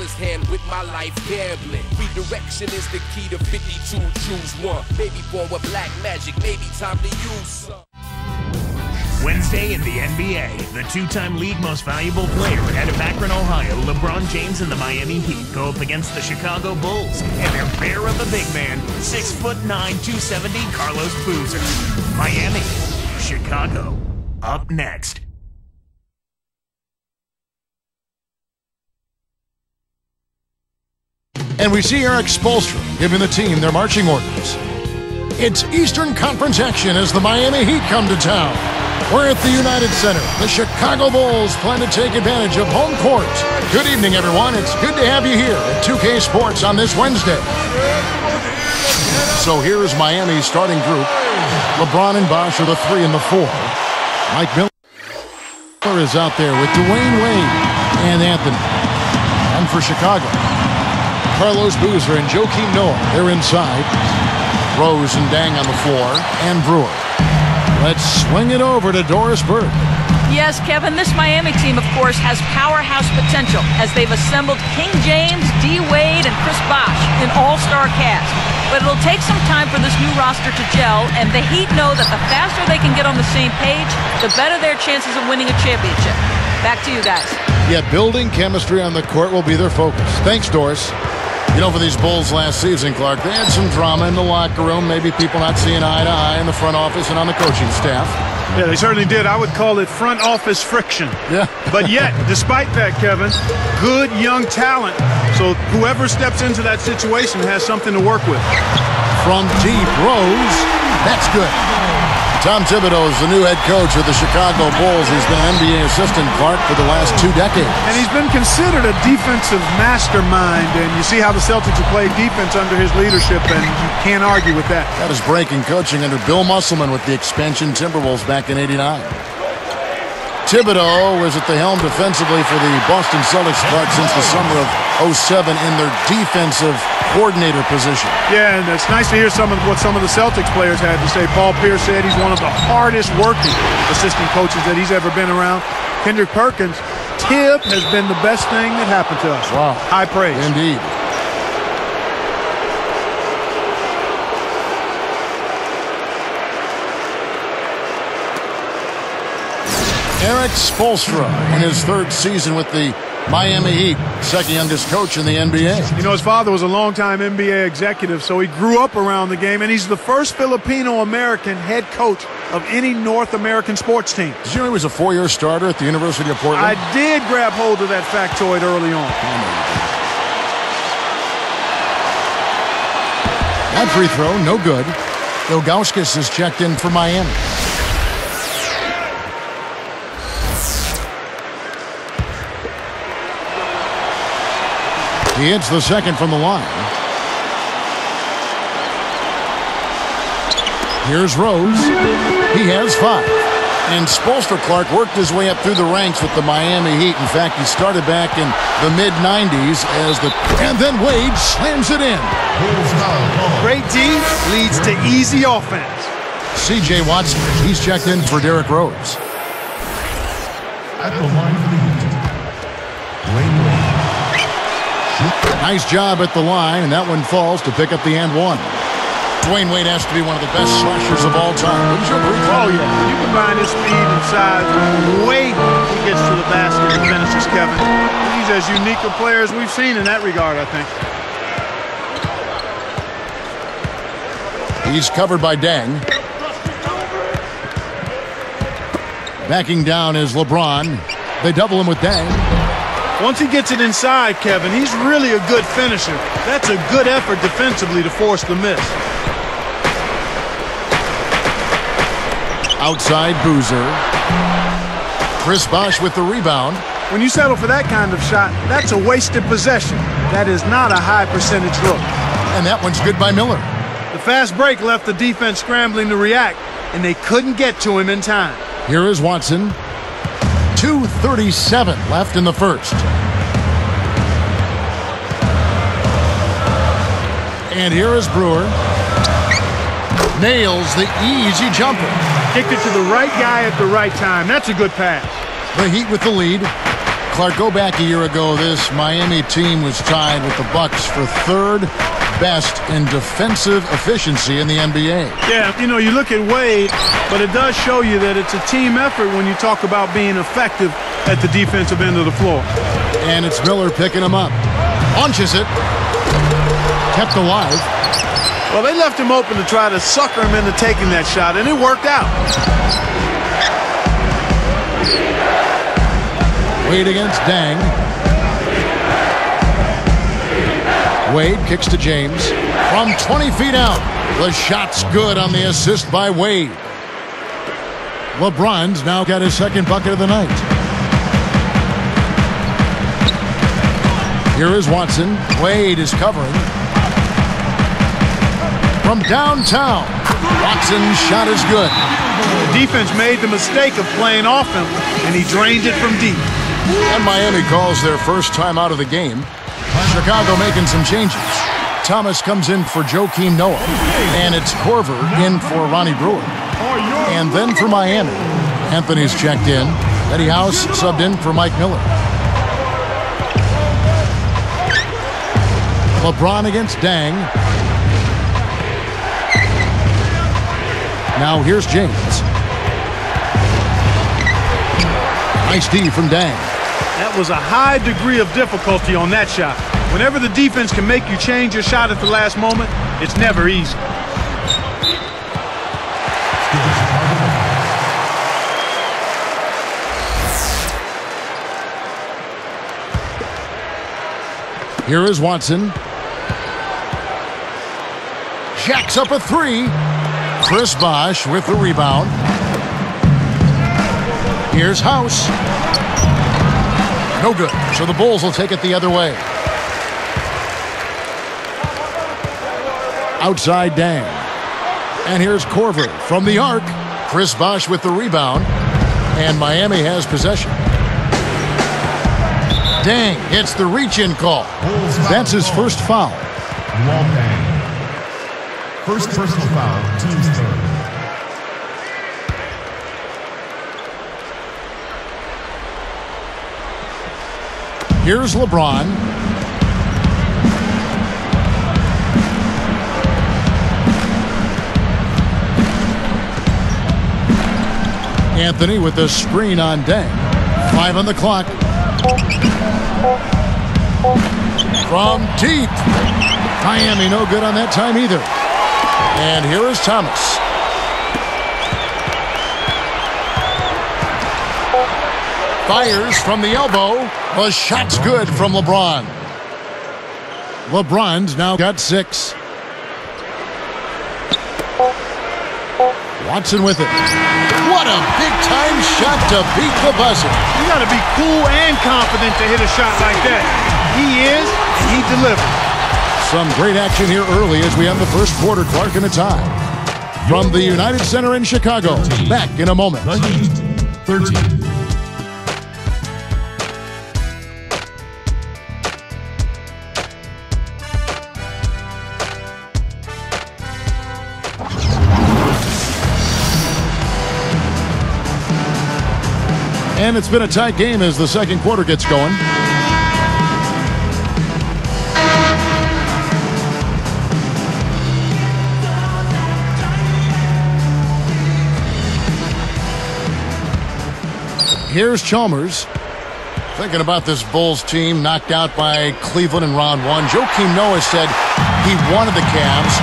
dealer's hand with my life gambling. Redirection is the key to 52, choose one. Maybe born with black magic, maybe time to use some. Wednesday in the NBA, the two-time league most valuable player out of Akron, Ohio, LeBron James and the Miami Heat go up against the Chicago Bulls and their bear of a big man, 6'9", 270, Carlos Boozer. Miami, Chicago, up next. And we see Erik Spoelstra giving the team their marching orders. It's Eastern Conference action as the Miami Heat come to town. We're at the United Center. The Chicago Bulls plan to take advantage of home court. Good evening, everyone. It's good to have you here at 2K Sports on this Wednesday. So here is Miami's starting group. LeBron and Bosh are the 3 and the 4. Mike Miller is out there with Dwayne Wade and Anthony. And for Chicago, Carlos Boozer and Joakim Noah, they're inside. Rose and Dang on the floor, and Brewer. Let's swing it over to Doris Burke. Yes, Kevin, this Miami team, of course, has powerhouse potential as they've assembled King James, D. Wade, and Chris Bosh, an all-star cast. But it'll take some time for this new roster to gel, and the Heat know that the faster they can get on the same page, the better their chances of winning a championship. Back to you guys. Yeah, building chemistry on the court will be their focus. Thanks, Doris. You know, for these Bulls last season, Clark, they had some drama in the locker room, maybe people not seeing eye to eye in the front office and on the coaching staff. Yeah, they certainly did. I would call it front office friction. Yeah. But yet, despite that, Kevin, good young talent. So whoever steps into that situation has something to work with. From deep, Rose. That's good. Tom Thibodeau is the new head coach of the Chicago Bulls. He's been an NBA assistant, Clark, for the last 2 decades. And he's been considered a defensive mastermind, and you see how the Celtics have played defense under his leadership, and you can't argue with that. Got his break in coaching under Bill Musselman with the expansion Timberwolves back in '89. Thibodeau was at the helm defensively for the Boston Celtics, Clark, since the summer of '07 in their defensive coordinator position. Yeah, and it's nice to hear what some of the Celtics players had to say. Paul Pierce said he's one of the hardest working assistant coaches that he's ever been around. Kendrick Perkins, Tib has been the best thing that happened to us. Wow. High praise. Indeed. Erik Spoelstra in his 3rd season with the Miami Heat, 2nd youngest coach in the NBA. You know, his father was a longtime NBA executive, so he grew up around the game, and he's the first Filipino-American head coach of any North American sports team. Did you know he was a 4-year starter at the University of Portland? I did grab hold of that factoid early on. That free throw, no good. Ilgauskas is checked in for Miami. He hits the 2nd from the line. Here's Rose. He has 5. And Spoelstra, Clark, worked his way up through the ranks with the Miami Heat. In fact, he started back in the mid-'90s as the... And then Wade slams it in. Great D leads to easy offense. C.J. Watson, he's checked in for Derrick Rose. At the line for the Heat, Dwayne Wade. Nice job at the line, and that one falls to pick up the and 1. Dwayne Wade has to be one of the best slashers of all time. Wouldn't you agree? Oh, yeah. You combine his speed and size with the way he gets to the basket and finishes, Kevin. He's as unique a player as we've seen in that regard, I think. He's covered by Dang. Backing down is LeBron. They double him with Dang. Once he gets it inside, Kevin, he's really a good finisher. That's a good effort defensively to force the miss. Outside Boozer. Chris Bosh with the rebound. When you settle for that kind of shot, that's a wasted possession. That is not a high percentage look. And that one's good by Miller. The fast break left the defense scrambling to react, and they couldn't get to him in time. Here is Watson. 2:37 left in the 1st. And here is Brewer. Nails the easy jumper. Kicked it to the right guy at the right time. That's a good pass. The Heat with the lead. Clark, go back a year ago. This Miami team was tied with the Bucks for third best in defensive efficiency in the NBA. Yeah, you know, you look at Wade, but it does show you that it's a team effort when you talk about being effective at the defensive end of the floor. And it's Miller picking him up. Launches it. Kept alive. Well, they left him open to try to sucker him into taking that shot, and it worked out. Wade against Dang. Wade kicks to James. From 20 feet out. The shot's good on the assist by Wade. LeBron's now got his second bucket of the night. Here is Watson. Wade is covering. From downtown. Watson's shot is good. The defense made the mistake of playing off him, and he drained it from deep. And Miami calls their first time out of the game. Chicago making some changes. Thomas comes in for Joakim Noah. And it's Korver in for Ronnie Brewer. And then for Miami, Anthony's checked in. Eddie House subbed in for Mike Miller. LeBron against Dang. Now here's James. Nice D from Dang. That was a high degree of difficulty on that shot. Whenever the defense can make you change your shot at the last moment, it's never easy. Here is Watson. Jacks up a three. Chris Bosh with the rebound. Here's House. No good. So the Bulls will take it the other way. Outside Dang. And here's Korver from the arc. Chris Bosh with the rebound. And Miami has possession. Dang hits the reach-in call. That's his first foul. First personal foul, team's third. Here's LeBron. Anthony with the screen on Dang. 5 on the clock. From deep. Miami no good on that time either. And here is Thomas. Fires from the elbow. The shot's good from LeBron. LeBron's now got 6. Watson with it. What a big-time shot to beat the buzzer. You got to be cool and confident to hit a shot like that. He is, and he delivered. Some great action here early as we have the first quarter. Clark in a tie. From the United Center in Chicago. Back in a moment. 13. And it's been a tight game as the second quarter gets going. Here's Chalmers. Thinking about this Bulls team knocked out by Cleveland in round 1. Joakim Noah said he wanted the Cavs,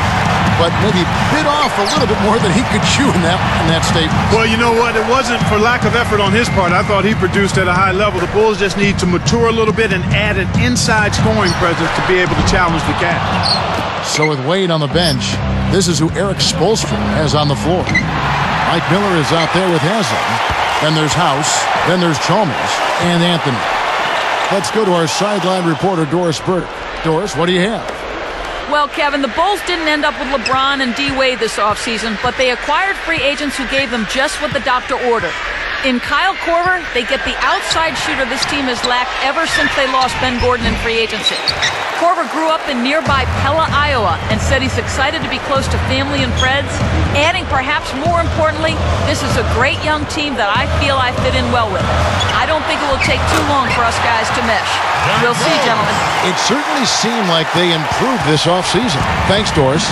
but maybe bit off a little bit more than he could chew in that statement. Well, you know what? It wasn't for lack of effort on his part. I thought he produced at a high level. The Bulls just need to mature a little bit and add an inside scoring presence to be able to challenge the Cavs. So with Wade on the bench, this is who Eric Spoelstra has on the floor. Mike Miller is out there with Haslam. Then there's House. Then there's Chalmers and Anthony. Let's go to our sideline reporter, Doris Burke. Doris, what do you have? Well, Kevin, the Bulls didn't end up with LeBron and D. Wade this offseason, but they acquired free agents who gave them just what the doctor ordered. In Kyle Korver, they get the outside shooter this team has lacked ever since they lost Ben Gordon in free agency. Korver grew up in nearby Pella, Iowa, and said he's excited to be close to family and friends, adding perhaps more importantly, this is a great young team that I feel I fit in well with. I don't think it will take too long for us guys to mesh. We'll see, gentlemen. It certainly seemed like they improved this offseason. Thanks, Doris.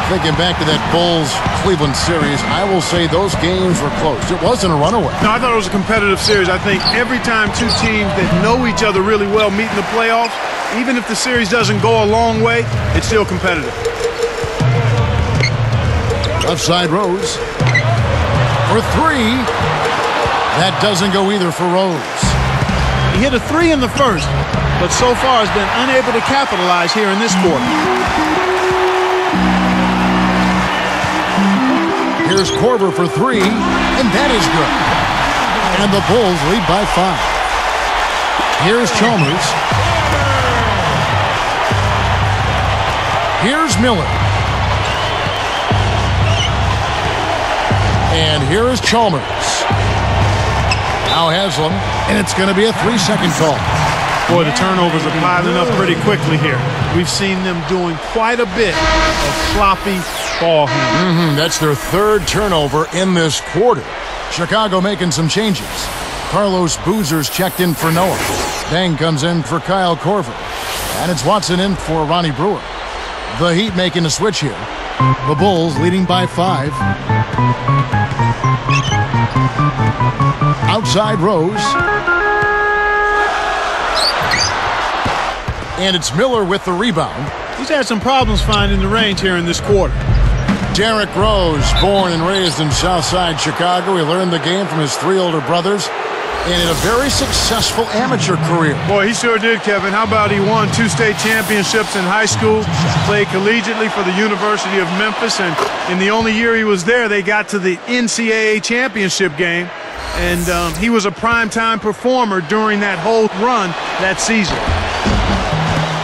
Thinking back to that Bulls-Cleveland series, I will say those games were close. It wasn't a runaway. No, I thought it was a competitive series. I think every time two teams that know each other really well meet in the playoffs, even if the series doesn't go a long way, it's still competitive. Left side Rose. For three. That doesn't go either for Rose. He hit a three in the first, but so far has been unable to capitalize here in this quarter. Here's Korver for three, and that is good. And the Bulls lead by 5. Here's Chalmers. Here's Miller. And here is Chalmers. Now Haslam, and it's going to be a 3-second call. Boy, the turnovers are piling up pretty quickly here. We've seen them doing quite a bit of sloppy ball handling. That's their 3rd turnover in this quarter. Chicago making some changes. Carlos Boozer's checked in for Noah. Deng comes in for Kyle Korver. And it's Watson in for Ronnie Brewer. The Heat making a switch here. The Bulls leading by 5. Outside Rose. And it's Miller with the rebound. He's had some problems finding the range here in this quarter. Derrick Rose, born and raised in Southside Chicago. He learned the game from his 3 older brothers and had a very successful amateur career. Boy, he sure did, Kevin. How about he won 2 state championships in high school, played collegiately for the University of Memphis, and in the only year he was there, they got to the NCAA championship game, and he was a primetime performer during that whole run that season.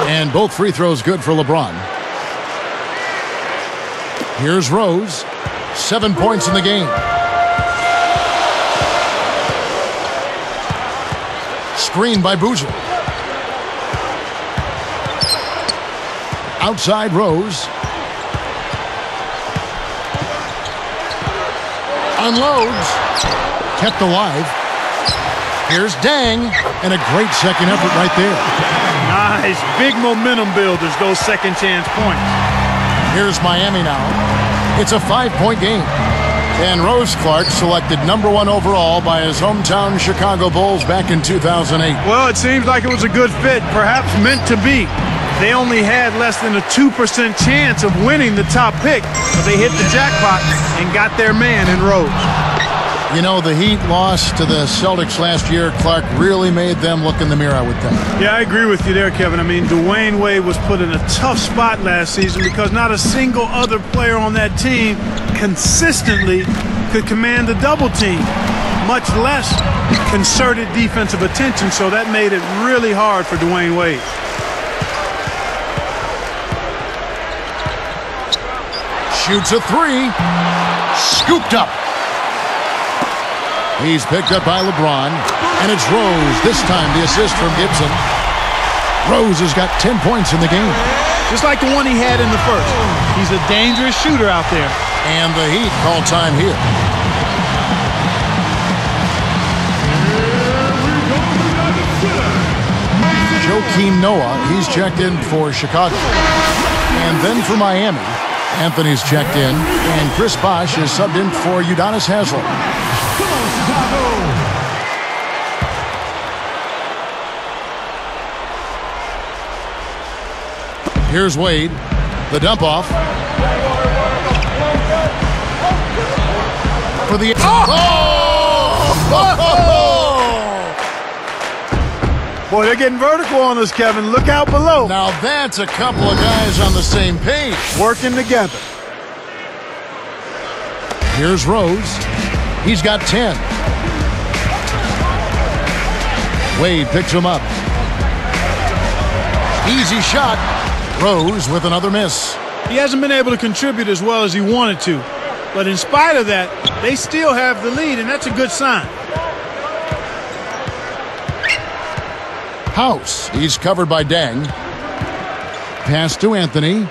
And both free throws good for LeBron. Here's Rose. 7 points in the game. Screen by Boozer. Outside Rose. Unloads. Kept alive. Here's Deng. And a great second effort right there. Nice. Big momentum builders, those second chance points. Here's Miami now. It's a 5-point game. And Rose Clark selected #1 overall by his hometown Chicago Bulls back in 2008. Well, it seems like it was a good fit, perhaps meant to be. They only had less than a 2% chance of winning the top pick, but they hit the jackpot and got their man in Rose. You know, the Heat lost to the Celtics last year. Clark really made them look in the mirror, I would think. Yeah, I agree with you there, Kevin. I mean, Dwayne Wade was put in a tough spot last season because not a single other player on that team consistently could command a double team, much less concerted defensive attention, so that made it really hard for Dwayne Wade. Shoots a 3. Scooped up. He's picked up by LeBron, and it's Rose. This time the assist from Gibson. Rose has got 10 points in the game. Just like the one he had in the first. He's a dangerous shooter out there. And the Heat call time here. Joakim Noah, he's checked in for Chicago. And then for Miami, Anthony's checked in, and Chris Bosh is subbed in for Udonis Haslem. Here's Wade. The dump off. For the... Boy, they're getting vertical on us, Kevin. Look out below. Now that's a couple of guys on the same page. Working together. Here's Rose. He's got 10. Wade picks him up. Easy shot. Rose with another miss. He hasn't been able to contribute as well as he wanted to. But in spite of that, they still have the lead, and that's a good sign. House. He's covered by Deng. Pass to Anthony.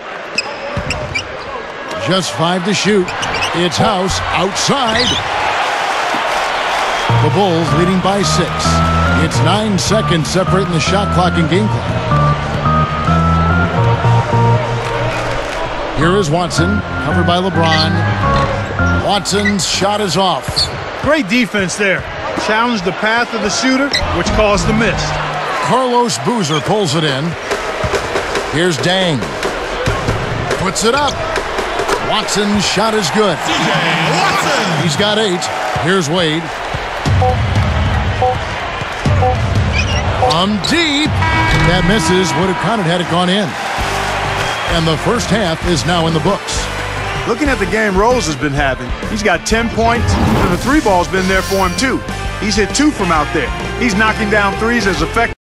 Just 5 to shoot. It's House outside. The Bulls leading by 6. It's 9 seconds separating the shot clock and game clock. Here is Watson, covered by LeBron. Watson's shot is off. Great defense there. Challenged the path of the shooter, which caused the miss. Carlos Boozer pulls it in. Here's Deng. Puts it up. Watson's shot is good. He's got 8. Here's Wade. From deep. That misses. Would have counted had it gone in. And the first half is now in the books. Looking at the game Rose has been having, he's got 10 points, and the 3 ball's been there for him too. He's hit 2 from out there. He's knocking down threes as effective.